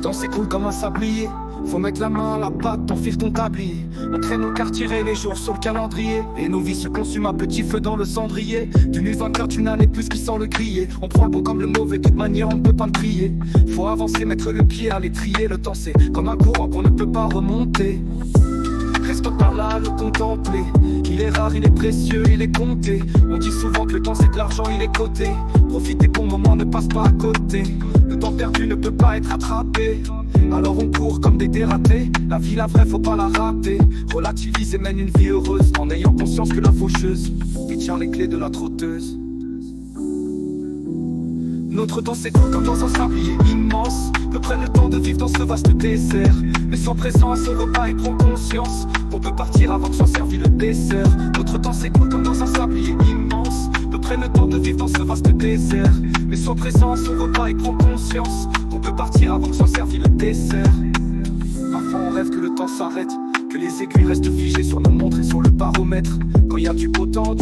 temps s'écoule comme un sablier. Faut mettre la main à la pâte pour filer ton tablier. On traîne nos quartiers et les jours sur le calendrier. Et nos vies se consument à petit feu dans le cendrier. D'une vainqueur d'une année plus qui sent le griller. On prend le bon comme le mauvais, de toute manière on ne peut pas le trier. Faut avancer, mettre le pied à l'étrier. Le temps c'est comme un courant qu'on ne peut pas remonter. Reste par là à le contempler. Il est rare, il est précieux, il est compté. On dit souvent que le temps c'est de l'argent, il est coté. Profitez bon moment, ne passe pas à côté. Le temps perdu ne peut pas être rattrapé. Alors on court comme des dératés. La vie la vraie faut pas la rater. Relativise et mène une vie heureuse en ayant conscience que la faucheuse détient les clés de la trotteuse. Notre temps s'écoule comme dans un sablier immense. Peu prenne le temps de vivre dans ce vaste désert. Mais sans présent à son repas et prend conscience qu'on peut partir avant que soit servi le dessert. Notre temps s'écoule comme dans un sablier immense. Peu prenne le temps de vivre dans ce vaste désert. Mais sans présent à son repas et prend conscience qu'on peut partir avant que soit servi le dessert. Parfois on rêve que le temps s'arrête, que les aiguilles restent figées sur nos montres et sur le baromètre. Quand il y a du beau temps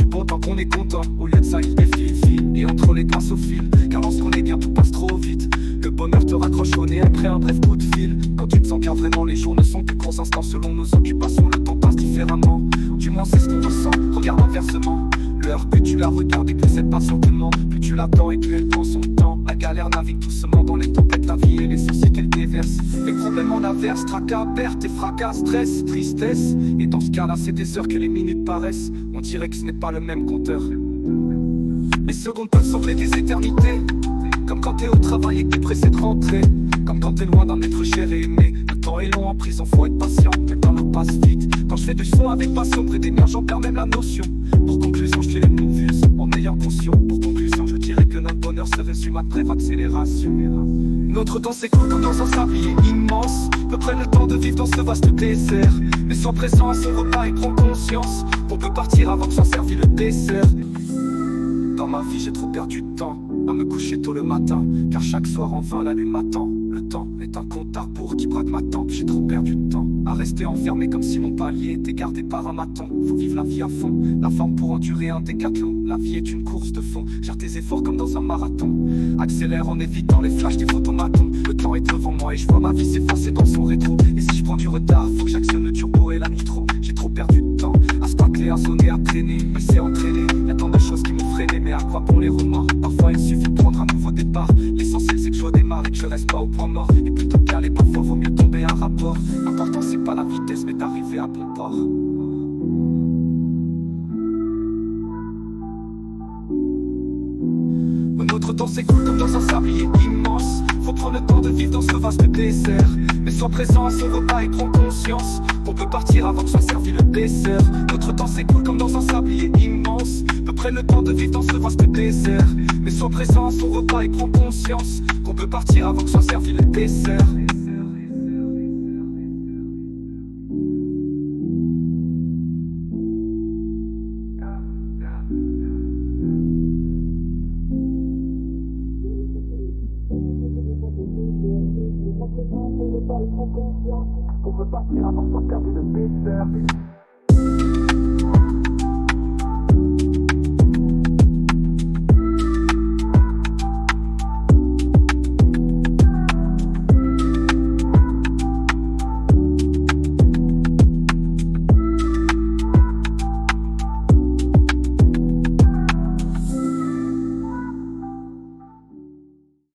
qu'on est content. Au lieu de ça il défile, et entre les grâce au fil. Car lorsqu'on est bien tout passe trop vite. Le bonheur te raccroche au nez après un bref coup de fil. Quand tu te sens bien vraiment les jours ne sont que courts instants. Selon nos occupations le temps passe différemment. Du moins c'est ce qu'on ressent, regarde inversement. L'heure plus tu la regardes et plus elle passe lentement. Plus tu l'attends et plus elle prend son temps. La galère navigue doucement dans les tempêtes. La vie et les soucis qu'elle déverse. Les problèmes en averse, tracas, pertes et fracas, stress, tristesse. Et dans ce cas-là c'est des heures que les minutes paraissent. On dirait que ce n'est pas le même compteur. Les secondes peuvent sembler des éternités. Comme quand t'es au travail et que t'es pressé de rentrer. Comme quand t'es loin d'un être cher et aimé. Le temps est long en prison, faut être patient. Le temps me passe vite. Quand je fais du son avec passion, près des nerfs, j'en perds même la notion. Pour conclusion, je fais les moves en ayant conscience. Pour conclusion, je dirais que notre bonheur se résume à brève accélération. Notre temps s'écoule comme dans un sablier immense. Peu près le temps de vivre dans ce vaste désert. Mais sans présent à son repas et prend conscience qu'on peut partir avant que soit servi le dessert. Dans ma vie j'ai trop perdu de temps à me coucher tôt le matin. Car chaque soir en vain la lune m'attend. Le temps est un compte à rebours qui braque ma tempe. J'ai trop perdu de temps à rester enfermé comme si mon palier était gardé par un maton. Faut vivre la vie à fond, la forme pour endurer un décathlon. La vie est une course de fond, gère tes efforts comme dans un marathon. Accélère en évitant les flashs des photomatons. Le temps est devant moi et je vois ma vie s'effacer dans son rétro. Et si je prends du retard, faut que j'actionne le turbo et la nitro. J'ai trop perdu de temps à se tacler, à sonner, à traîner. Mais c'est entraîné, y'a tant de choses qui m'ont freiné. Mais à quoi bon les remords? Parfois il suffit de prendre un nouveau départ. L'essentiel c'est que je redémarre et que je reste pas au point mort. Et plutôt qu'aller parfois vaut mieux tomber un rapport. L'important c'est pas la vitesse mais d'arriver à bon port. Notre temps s'écoule comme dans un sablier immense. Faut prendre le temps de vivre dans ce vaste désert. Mais sois présent à son repas et prends conscience qu'on peut partir avant que soit servi le dessert. Notre temps s'écoule comme dans un sablier immense. Peu près le temps de vivre dans ce vaste désert. Mais sois présent à son repas et prends conscience qu'on peut partir avant que soit servi le dessert.